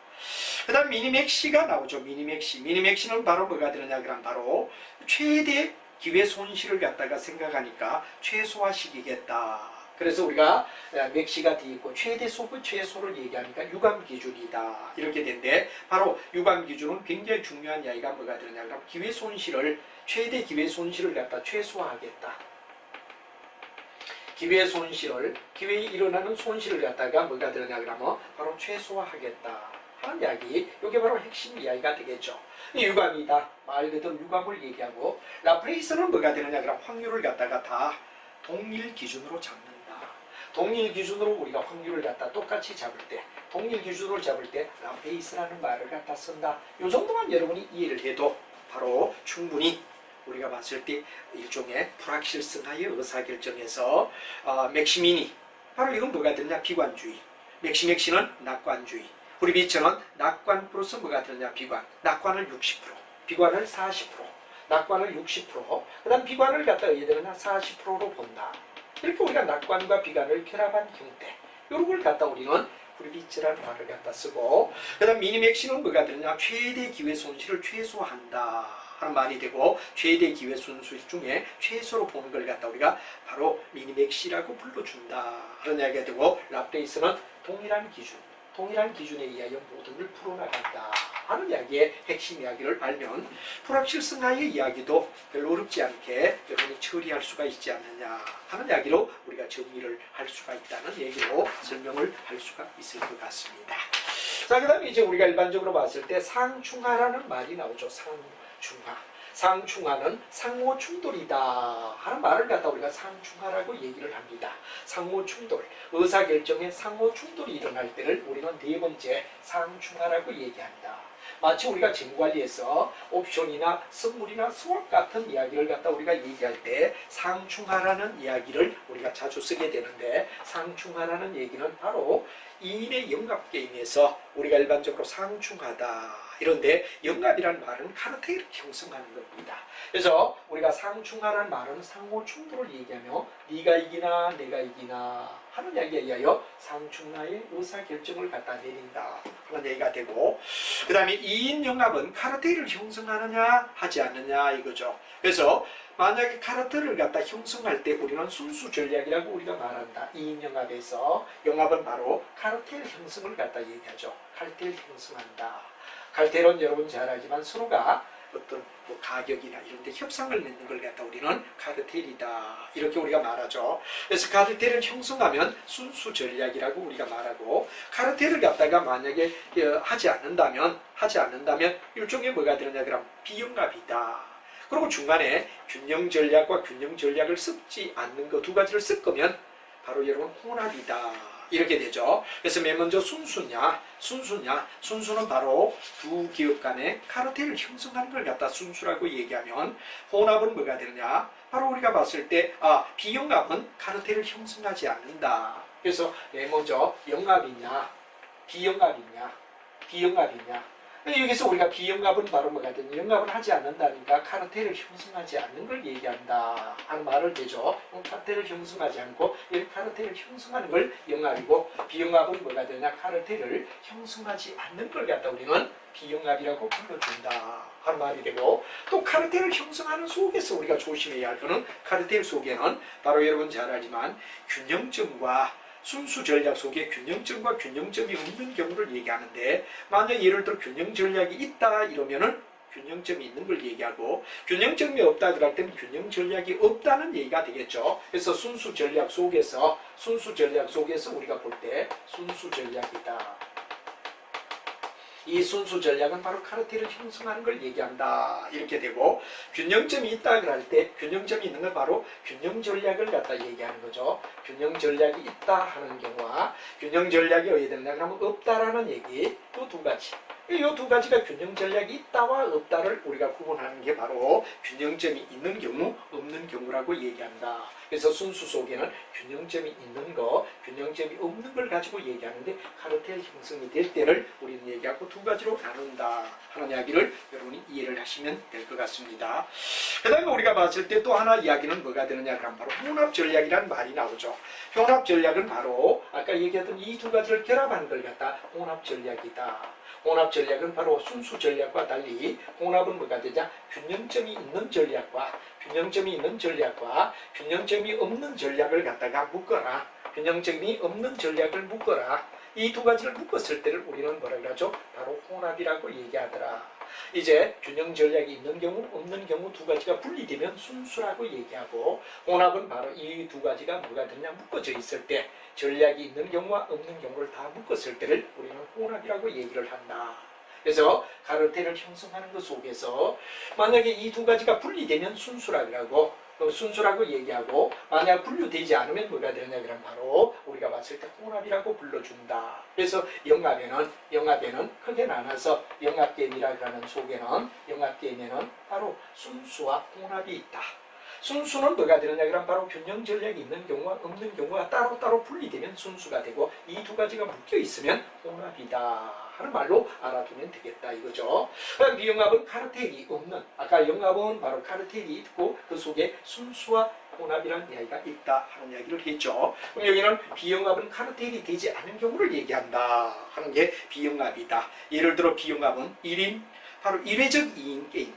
그 다음 미니맥시가 나오죠. 미니맥시는 바로 뭐가 되느냐 그럼 바로 최대 기회 손실을 갖다가 생각하니까 최소화시키겠다. 그래서 우리가 맥시가 뒤에 있고 최대 속의 최소를 얘기하니까 유감기준이다. 이렇게 된데 바로 유감기준은 굉장히 중요한 이야기가 뭐가 되느냐 그럼 최대 기회 손실을 갖다 최소화하겠다. 기회에 일어나는 손실을 갖다가 뭐가 되느냐 그러면 바로 최소화하겠다 하는 이야기, 이게 바로 핵심 이야기가 되겠죠. 유감이다, 말 그대로 유감을 얘기하고, 라플레이스는 뭐가 되느냐 그러면 확률을 갖다가 다 동일 기준으로 잡는다. 동일 기준으로 우리가 확률을 갖다 똑같이 잡을 때, 동일 기준으로 잡을 때 라플레이스라는 말을 갖다 쓴다. 이 정도만 여러분이 이해를 해도 바로 충분히 우리가 봤을 때 일종의 불확실성하의 의사결정에서 맥시미니, 바로 이건 뭐가 되느냐 비관주의, 맥시맥시는 낙관주의, 우리 비처는 낙관 플러스 뭐가 되느냐 비관, 낙관을 60%, 비관을 40%, 낙관을 60%, 그 다음 비관을 갖다 어디에 되느냐 40%로 본다. 이렇게 우리가 낙관과 비관을 결합한 형태, 이런 걸 갖다 우리는 프리비치라는 말을 갖다 쓰고, 그 다음 미니맥시는 뭐가 되느냐 최대 기회 손실을 최소화한다 하는 말이 되고, 최대 기회 손실 중에 최소로 보는 걸 갖다 우리가 바로 미니맥시라고 불러준다 하는 이야기가 되고, 라플레이스는 동일한 기준에 의하여 모든 걸 풀어나간다 하는 이야기의 핵심 이야기를 알면 불확실성하의 이야기도 별로 어렵지 않게 여러분이 처리할 수가 있지 않느냐 하는 이야기로 우리가 정리를 할 수가 있다는 얘기로 설명을 할 수가 있을 것 같습니다. 자, 그 다음에 이제 우리가 일반적으로 봤을 때 상충하라는 말이 나오죠. 상충하는 상호 충돌이다 하는 말을 갖다 우리가 상충하라고 얘기를 합니다. 상호 충돌, 의사결정에 상호 충돌이 일어날 때를 우리는 네 번째 상충하라고 얘기합니다. 마치 우리가 재무관리에서 옵션이나 선물이나 스왑 같은 이야기를 갖다 우리가 얘기할 때 상충하라는 이야기를 우리가 자주 쓰게 되는데, 상충하라는 얘기는 바로 이인의 영합게임에서 우리가 일반적으로 상충하다 이런데, 영합이라는 말은 카르텔을 형성하는 겁니다. 그래서 우리가 상충하라는 말은 상호 충돌을 얘기하며 네가 이기나 내가 이기나 하는 이야기에 의하여 상충하의 의사결정을 갖다 내린다 하는 얘기가 되고, 그 다음에 이인 영합은 카르텔을 형성하느냐 하지 않느냐 이거죠. 그래서 만약에 카르텔을 갖다 형성할 때 우리는 순수 전략이라고 우리가 말한다. 이인 영합에서 영합은 바로 카르텔 형성을 갖다 얘기하죠. 카르텔 형성한다. 카르텔은 여러분 잘 알지만 서로가 어떤 뭐 가격이나 이런 데 협상을 맺는 걸 갖다 우리는 카르텔이다 이렇게 우리가 말하죠. 그래서 카르텔을 형성하면 순수 전략이라고 우리가 말하고, 카르텔을 갖다가 만약에 하지 않는다면 일종의 뭐가 되느냐 그럼 비영합이다. 그리고 중간에 균형 전략과 균형 전략을 섞지 않는 거 두 가지를 섞으면 바로 여러분 혼합이다 이렇게 되죠. 그래서 맨 먼저 순수는 바로 두 기업 간의 카르텔을 형성하는 걸 갖다 순수라고 얘기하면, 혼합은 뭐가 되느냐 바로 우리가 봤을 때 비영합은 카르텔을 형성하지 않는다. 그래서 맨 먼저 영합이냐 비영합이냐 여기서 우리가 비영합은 바로 뭐가 되냐, 영합은 하지 않는다니까 카르텔을 형성하지 않는 걸 얘기한다 하는 말을 되죠. 카르텔을 형성하지 않고 이 카르텔을 형성하는 걸 영합이고, 비영합은 뭐가 되냐 카르텔을 형성하지 않는 걸 갖다 우리는 비영합이라고 불러준다 하는 말이 되고, 또 카르텔을 형성하는 속에서 우리가 조심해야 할 것은, 카르텔 속에는 바로 여러분 잘 알지만 균형점과 순수 전략 속에 균형점과 균형점이 없는 경우를 얘기하는데, 만약 예를 들어 균형 전략이 있다 이러면은 균형점이 있는 걸 얘기하고, 균형점이 없다 그럴 때는 균형 전략이 없다는 얘기가 되겠죠. 그래서 순수 전략 속에서 우리가 볼 때 순수 전략이다. 이 순수 전략은 바로 카르텔을 형성하는 걸 얘기한다 이렇게 되고, 균형점이 있다 그럴 때 균형점이 있는 건 바로 균형 전략을 갖다 얘기하는 거죠. 균형 전략이 있다 하는 경우와 균형 전략이 어디에 되느냐 하면 없다라는 얘기, 이 두 가지가 균형 전략이 있다와 없다를 우리가 구분하는 게 바로 균형점이 있는 경우 없는 경우라고 얘기한다. 그래서 순수 속에는 균형점이 있는 거, 균형점이 없는 걸 가지고 얘기하는데, 카르텔 형성이 될 때를 우리는 얘기하고 두 가지로 나눈다 하는 이야기를 여러분이 이해를 하시면 될 것 같습니다. 그 다음에 우리가 봤을 때 또 하나 이야기는 뭐가 되느냐 그럼 바로 혼합 전략이라는 말이 나오죠. 혼합 전략은 바로 아까 얘기했던 이 두 가지를 결합한 걸 갖다 혼합 전략이다. 혼합 전략은 바로 순수 전략과 달리, 혼합은 뭐가 되냐 균형점이 있는 전략과 균형점이 없는 전략을 갖다가 묶어라. 균형점이 없는 전략을 묶어라. 이 두 가지를 묶었을 때를 우리는 뭐라 그러죠? 바로 혼합이라고 얘기하더라. 이제 균형 전략이 있는 경우 없는 경우 두 가지가 분리되면 순수라고 얘기하고, 혼합은 바로 이 두 가지가 뭐가 되냐 묶어져 있을 때, 전략이 있는 경우와 없는 경우를 다 묶었을 때를 우리는 혼합이라고 얘기를 한다. 그래서 카르텔을 형성하는 것 속에서 만약에 이 두 가지가 분리되면 순수라고 하고, 순수라고 얘기하고, 만약 분류되지 않으면 뭐가 되느냐 그럼 바로 우리가 봤을 때 혼합이라고 불러준다. 그래서 영합에는 크게 나눠서 영합게임이라고 하는 속에는, 영합게임에는 바로 순수와 혼합이 있다. 순수는 뭐가 되느냐 그럼 바로 균형 전략이 있는 경우와 없는 경우가 따로따로 분리되면 순수가 되고, 이 두 가지가 묶여 있으면 혼합이다 하는 말로 알아두면 되겠다 이거죠. 비영합은 카르텔이 없는, 아까 영합은 바로 카르텔이 있고 그 속에 순수와 혼합이라는 이야기가 있다 하는 이야기를 했죠. 그럼 여기는 비영합은 카르텔이 되지 않은 경우를 얘기한다 하는 게 비영합이다. 예를 들어 비영합은 1인, 바로 1회적 2인 게임.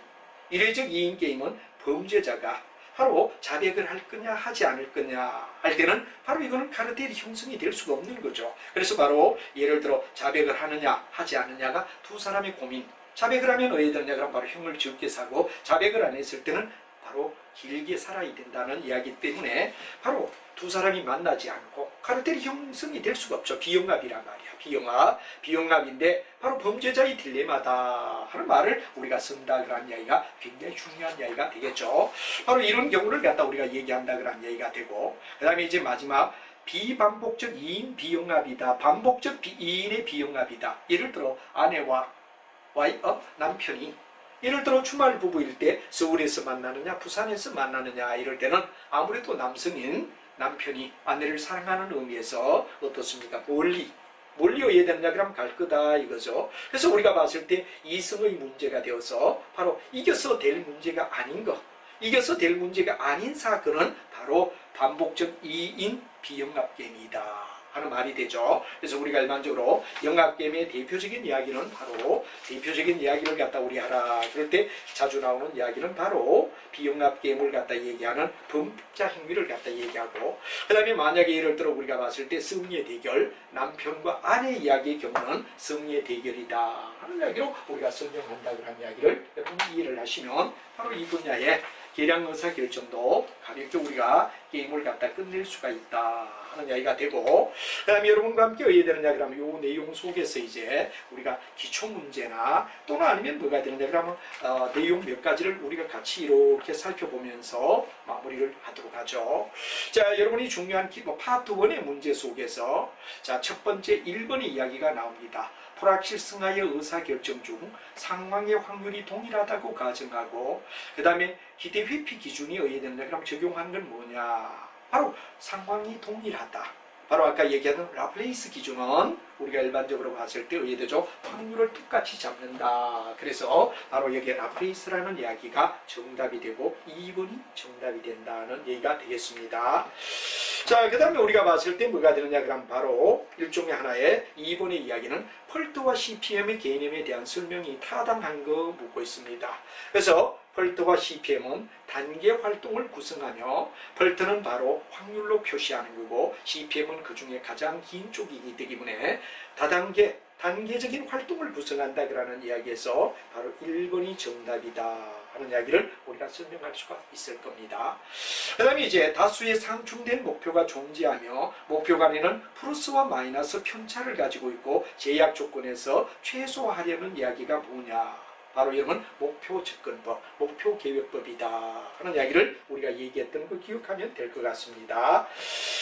1회적 2인 게임은 범죄자가 바로 자백을 할 거냐 하지 않을 거냐 할 때는 바로 이거는 카르텔이 형성이 될 수가 없는 거죠. 그래서 바로 예를 들어 자백을 하느냐 하지 않느냐가 두 사람의 고민. 자백을 하면 어디에 되느냐 그럼 바로 형을 적게 사고, 자백을 안 했을 때는 바로 길게 살아야 된다는 이야기 때문에 바로 두 사람이 만나지 않고 카르텔이 형성이 될 수가 없죠. 비영합이란 말이야. 비영합인데 바로 범죄자의 딜레마다 하는 말을 우리가 쓴다 그런 이야기가 굉장히 중요한 이야기가 되겠죠. 바로 이런 경우를 갖다 우리가 얘기한다 그런 이야기가 되고, 그 다음에 이제 마지막 비반복적 2인 비영합이다. 반복적 2인의 비영합이다. 예를 들어 아내와 남편이 예를 들어 주말 부부일 때 서울에서 만나느냐 부산에서 만나느냐 이럴 때는 아무래도 남성인 남편이 아내를 사랑하는 의미에서 어떻습니까? 멀리 어디에 되느냐 그러면 갈 거다 이거죠. 그래서 우리가 봤을 때 이성의 문제가 되어서 바로 이겨서 될 문제가 아닌 것, 이겨서 될 문제가 아닌 사건은 바로 반복적 2인 비영합게임이다 하는 말이 되죠. 그래서 우리가 일반적으로 영합게임의 대표적인 이야기는 바로 대표적인 이야기를 갖다 우리 하라 그럴 때 자주 나오는 이야기는 바로 비영합게임을 갖다 얘기하는 범죄 행위를 갖다 얘기하고, 그 다음에 만약에 예를 들어 우리가 봤을 때 승리의 대결, 남편과 아내 이야기의 경우는 승리의 대결이다 하는 이야기로 우리가 설명한다 그런 이야기를 여러분이 이해를 하시면 바로 이 분야의 계량 의사결정도 가볍게 우리가 게임을 갖다 끝낼 수가 있다 하는 이야기가 되고, 그 다음에 여러분과 함께 어디에 되느냐 그러면 이 내용 속에서 이제 우리가 기초문제나 또는 아니면 뭐가 되느냐 그러면 내용 몇 가지를 우리가 같이 이렇게 살펴보면서 마무리를 하도록 하죠. 자, 여러분이 중요한 파트 1의 문제 속에서 자, 첫 번째 1번의 이야기가 나옵니다. 불확실성하의 의사결정 중 상황의 확률이 동일하다고 가정하고, 그 다음에 기대 회피 기준이 어디에 되느냐 그럼 적용한 건 뭐냐, 바로 상황이 동일하다. 바로 아까 얘기하던 라플레이스 기준은 우리가 일반적으로 봤을 때 어디에 되죠? 확률을 똑같이 잡는다. 그래서 바로 여기에 라플레이스라는 이야기가 정답이 되고 2번이 정답이 된다는 얘기가 되겠습니다. 자, 그 다음에 우리가 봤을 때 뭐가 되느냐 그럼 바로 일종의 하나의 2번의 이야기는 펄트와 CPM의 개념에 대한 설명이 타당한 거 묻고 있습니다. 그래서 펄트와 CPM은 단계 활동을 구성하며, 펄트는 바로 확률로 표시하는 거고 CPM은 그 중에 가장 긴 쪽이기 때문에 단계적인 활동을 구성한다 그러는 이야기에서 바로 1번이 정답이다 하는 이야기를 우리가 설명할 수가 있을 겁니다. 그 다음에 이제 다수의 상충된 목표가 존재하며 목표 간에는 플러스와 마이너스 편차를 가지고 있고 제약 조건에서 최소화하려는 이야기가 뭐냐, 바로 이름은 목표 접근법, 목표 계획법이다 하는 이야기를 우리가 얘기했던 거 기억하면 될 것 같습니다.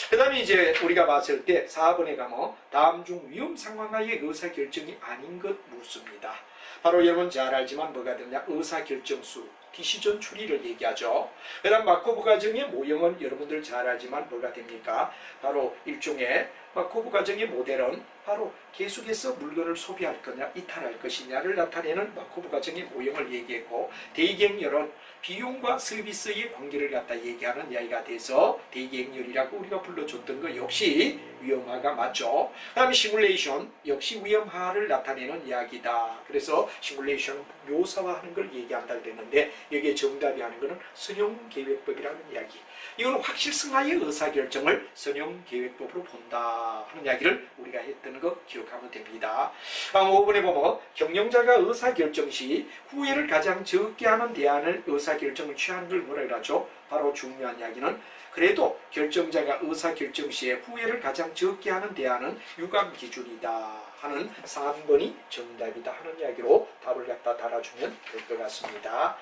그 다음에 이제 우리가 봤을 때 4번에 가면 다음 중 위험 상황하의 의사결정이 아닌 것 묻습니다. 바로 여러분 잘 알지만 뭐가 되느냐, 의사결정수, 디시전 추리를 얘기하죠. 그 다음 마코브 과정의 모형은 여러분들 잘 알지만 뭐가 됩니까? 바로 일종의 마코브 과정의 모델은 바로 계속해서 물건을 소비할 거냐 이탈할 것이냐를 나타내는 마코브 과정의 모형을 얘기했고, 대기행렬은 비용과 서비스의 관계를 갖다 얘기하는 이야기가 돼서 대기행렬이라고 우리가 불러줬던 거 역시 위험화가 맞죠. 그 다음에 시뮬레이션 역시 위험화를 나타내는 이야기다. 그래서 그래서 시뮬레이션 묘사화하는 걸 얘기한다 그랬는데 여기에 정답이 하는 것은 선형계획법이라는 이야기. 이건 확실성하의 의사결정을 선형계획법으로 본다 하는 이야기를 우리가 했던 거 기억하면 됩니다. 5번에 보면 경영자가 의사결정 시 후회를 가장 적게 하는 대안을 의사결정을 취하는 걸 뭐라 그러죠? 바로 중요한 이야기는 그래도 결정자가 의사결정 시에 후회를 가장 적게 하는 대안은 유감기준이다 하는 3번이 정답이다 하는 이야기로 답을 갖다 달아주면 될 것 같습니다.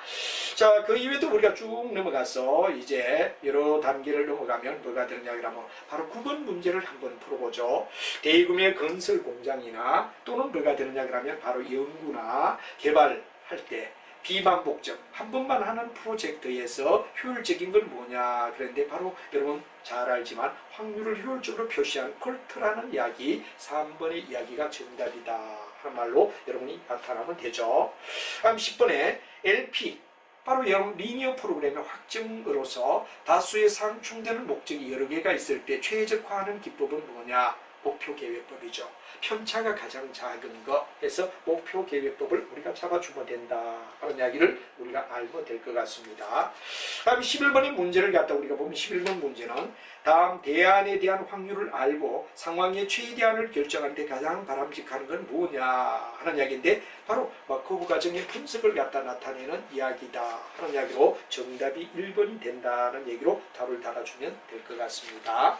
자, 그 이외에도 우리가 쭉 넘어가서 이제 여러 단계를 넘어가면 뭐가 되느냐 그러면 바로 9번 문제를 한번 풀어보죠. 대규모의 건설 공장이나 또는 뭐가 되느냐 그러면 바로 연구나 개발할 때 비반복적 한 번만 하는 프로젝트에서 효율적인 건 뭐냐 그런데 바로 여러분 잘 알지만 확률을 효율적으로 표시한 콜트라는 이야기 3번의 이야기가 정답이다 하는 말로 여러분이 나타나면 되죠. 다음 10번에 LP 바로 여러분 리니어 프로그램의 확정으로서 다수의 상충되는 목적이 여러 개가 있을 때 최적화하는 기법은 뭐냐? 목표계획법이죠. 편차가 가장 작은 거 해서 목표계획법을 우리가 잡아주면 된다 하는 이야기를 우리가 알면 될 것 같습니다. 다음 11번의 문제를 갖다 우리가 보면 11번 문제는 다음 대안에 대한 확률을 알고 상황의 최대안을 결정하는데 가장 바람직한 건 뭐냐 하는 이야기인데 바로 마코브 과정의 분석을 갖다 나타내는 이야기다 하는 이야기로 정답이 1번이 된다는 얘기로 답을 달아주면 될 것 같습니다.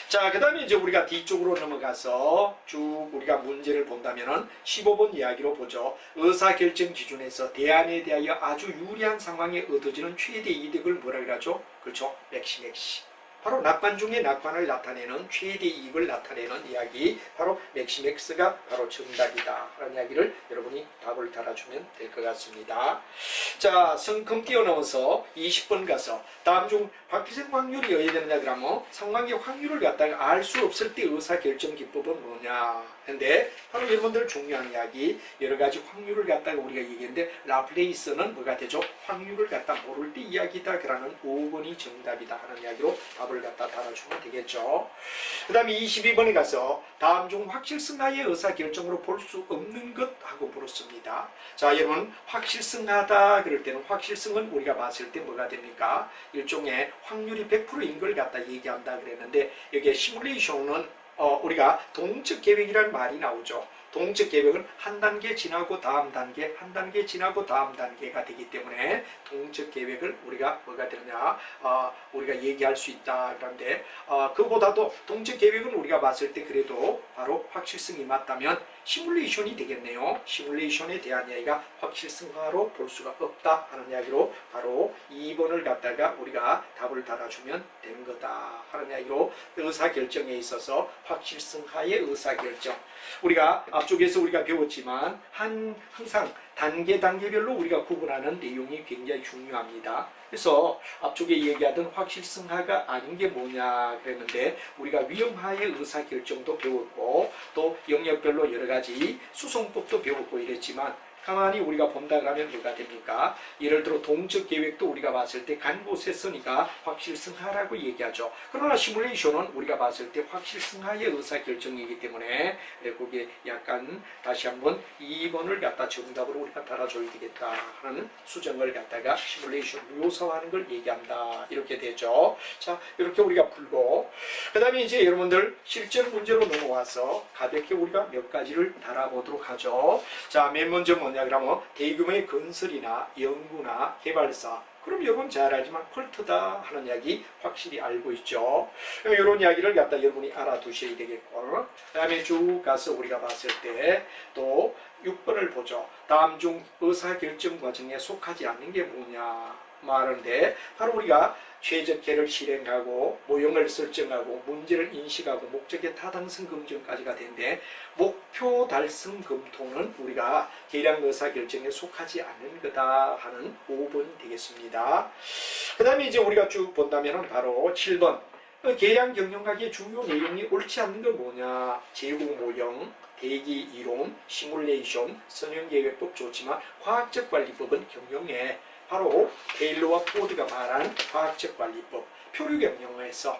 자, 그 다음에 이제 우리가 뒤쪽으로 넘어가서 쭉 우리가 문제를 본다면은 15번 이야기로 보죠. 의사결정 기준에서 대안에 대하여 아주 유리한 상황에 얻어지는 최대 이득을 뭐라 그러죠? 그렇죠? 맥시맥시. 바로 낙관 중에 낙관을 나타내는 최대 이익을 나타내는 이야기 바로 맥시맥스가 바로 정답이다 라는 이야기를 여러분이 답을 달아주면 될 것 같습니다. 자, 성큼 뛰어넘어서 20번 가서 다음 중 확실성 확률이 어디에 되느냐 그러면 상황의 확률을 갖다가 알 수 없을 때 의사결정 기법은 뭐냐 근데 바로 여러분들 중요한 이야기 여러 가지 확률을 갖다가 우리가 얘기했는데 라플레이스는 뭐가 되죠? 확률을 갖다 모를 때 이야기다 그러는 5번이 정답이다 하는 이야기로 답을 갖다 달아주면 되겠죠. 그 다음에 22번에 가서 다음 중 확실성하의 의사결정으로 볼 수 없는 것 하고 물었습니다. 자, 여러분 확실성하다 그럴 때는 확실성은 우리가 봤을 때 뭐가 됩니까? 일종의 확률이 100%인 걸 갖다 얘기한다 그랬는데 여기에 시뮬레이션은 우리가 동적 계획이라는 말이 나오죠. 동적 계획은 한 단계 지나고 다음 단계, 한 단계 지나고 다음 단계가 되기 때문에 동적 계획을 우리가 뭐가 되느냐, 우리가 얘기할 수 있다. 그런데 그보다도 동적 계획은 우리가 봤을 때 그래도 바로 확실성이 맞다면 시뮬레이션이 되겠네요. 시뮬레이션에 대한 이야기가 확실성화로 볼 수가 없다 하는 이야기로 바로 2번을 갖다가 우리가 답을 달아주면 되는 거다 하는 이야기로 의사결정에 있어서 확실성화의 의사결정 우리가 앞쪽에서 우리가 배웠지만 항상 단계별로 우리가 구분하는 내용이 굉장히 중요합니다. 그래서 앞쪽에 얘기하던 확실성화가 아닌 게 뭐냐 그랬는데 우리가 위험하의 의사결정도 배웠고 또 영역별로 여러 가지 수송법도 배웠고 이랬지만 가만히 우리가 본다 그러면 뭐가 됩니까? 예를 들어 동적 계획도 우리가 봤을 때 간 곳에 서니까 확실성하라고 얘기하죠. 그러나 시뮬레이션은 우리가 봤을 때 확실성하의 의사결정이기 때문에 거기에 약간 다시 한번 2번을 갖다 정답으로 우리가 달아줘야 되겠다 하는 수정을 갖다가 시뮬레이션 묘사하는 걸 얘기한다. 이렇게 되죠. 자, 이렇게 우리가 풀고 그 다음에 이제 여러분들 실전 문제로 넘어와서 가볍게 우리가 몇 가지를 달아보도록 하죠. 자, 맨 먼저 뭐냐 그러면 대규모의 건설이나 연구나 개발사 그럼 여러분 잘 알지만 콜트다 하는 이야기 확실히 알고 있죠. 그럼 이런 이야기를 갖다 여러분이 알아두셔야 되겠고 그 다음에 쭉 가서 우리가 봤을 때 또 6번을 보죠. 다음 중 의사결정 과정에 속하지 않는 게 뭐냐 말하는데 바로 우리가 최적계를 실행하고 모형을 설정하고 문제를 인식하고 목적의 타당성 검증까지가 되는데 목표 달성 검토는 우리가 계량 의사결정에 속하지 않는 거다 하는 5번이 되겠습니다. 그 다음에 이제 우리가 쭉 본다면 바로 7번 계량 경영학의 주요 내용이 옳지 않는 건 뭐냐 제공 모형 대기 이론, 시뮬레이션, 선형계획법 좋지만 과학적 관리법은 경영에 바로 테일러와 포드가 말한 과학적 관리법, 표류 경영에서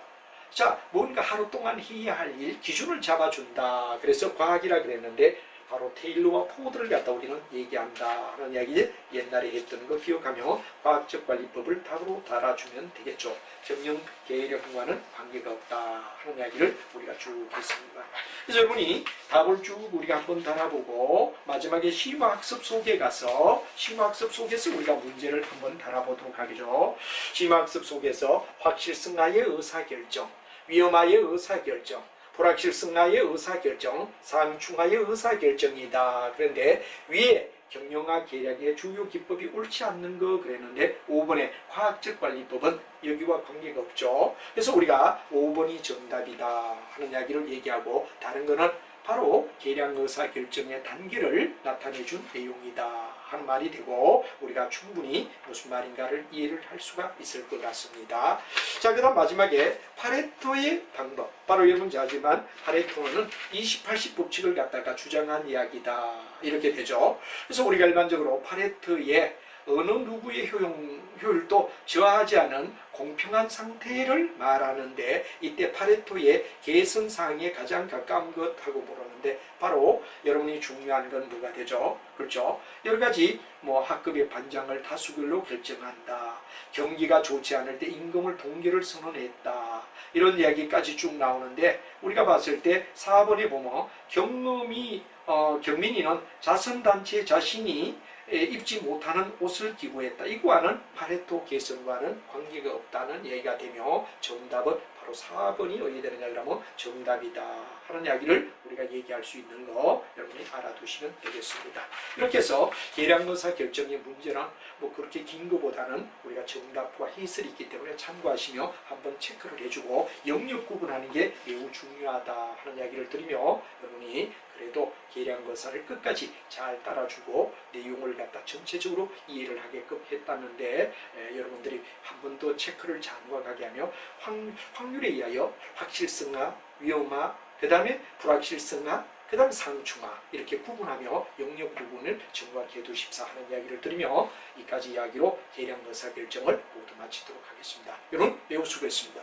자 뭔가 하루 동안 해야 할 일 기준을 잡아준다. 그래서 과학이라 그랬는데 바로 테일러와 포드를 갖다 우리는 얘기한다 하는 이야기 옛날에 했던 거 기억하며 과학적 관리법을 답으로 달아주면 되겠죠. 정령 계력과는 관계가 없다 하는 이야기를 우리가 쭉 했습니다. 그래서 여러분이 답을 쭉 우리가 한번 달아보고 마지막에 심화학습 속에 가서 심화학습 속에서 우리가 문제를 한번 달아보도록 하겠죠. 심화학습 속에서 확실성하의 의사결정, 위험하의 의사결정, 불확실성하의 의사결정, 상충하의 의사결정이다. 그런데 위에 경영학 계략의 주요 기법이 옳지 않는 거 그랬는데 5번의 과학적 관리법은 여기와 관계가 없죠. 그래서 우리가 5번이 정답이다 하는 이야기를 얘기하고 다른 거는 바로 계량 의사결정의 단계를 나타내준 내용이다 하는 말이 되고 우리가 충분히 무슨 말인가를 이해를 할 수가 있을 것 같습니다. 자, 그 다음 마지막에 파레토의 방법. 바로 여러분 아지만 파레토는 20-80 법칙을 갖다가 주장한 이야기다 이렇게 되죠. 그래서 우리가 일반적으로 파레토의 어느 누구의 효율도 저하지 않은 공평한 상태를 말하는데 이때 파레토의 개선사항에 가장 가까운 것하고 물었는데 바로 여러분이 중요한 건 뭐가 되죠? 그렇죠? 여러 가지 학급의 반장을 다수결로 결정한다. 경기가 좋지 않을 때 임금을 동결을 선언했다. 이런 이야기까지 쭉 나오는데 우리가 봤을 때 4번에 보면 경민이는 자선단체 자신이 입지 못하는 옷을 기부했다. 이거와는 파레토 개선과는 관계가 없다는 얘기가 되며 정답은 바로 4번이 어디 되느냐 그러면 정답이다 하는 이야기를 우리가 얘기할 수 있는 거 여러분이 알아두시면 되겠습니다. 이렇게 해서 계량의사 결정의 문제는 그렇게 긴 거보다는 우리가 정답과 해설이 있기 때문에 참고하시며 한번 체크를 해주고 영역 구분하는 게 매우 중요하다 하는 이야기를 드리며 여러분이 그래도 계량거사를 끝까지 잘 따라주고 내용을 갖다 전체적으로 이해를 하게끔 했다는데 여러분들이 한 번 더 체크를 장관하게 하며 확률에 의하여 확실성화, 위험화, 그 다음에 불확실성화, 그 다음 상충화 이렇게 구분하며 영역 구분을 정확히 해두십사 하는 이야기를 드리며 이까지 이야기로 계량거사 결정을 모두 마치도록 하겠습니다. 여러분 매우 수고했습니다.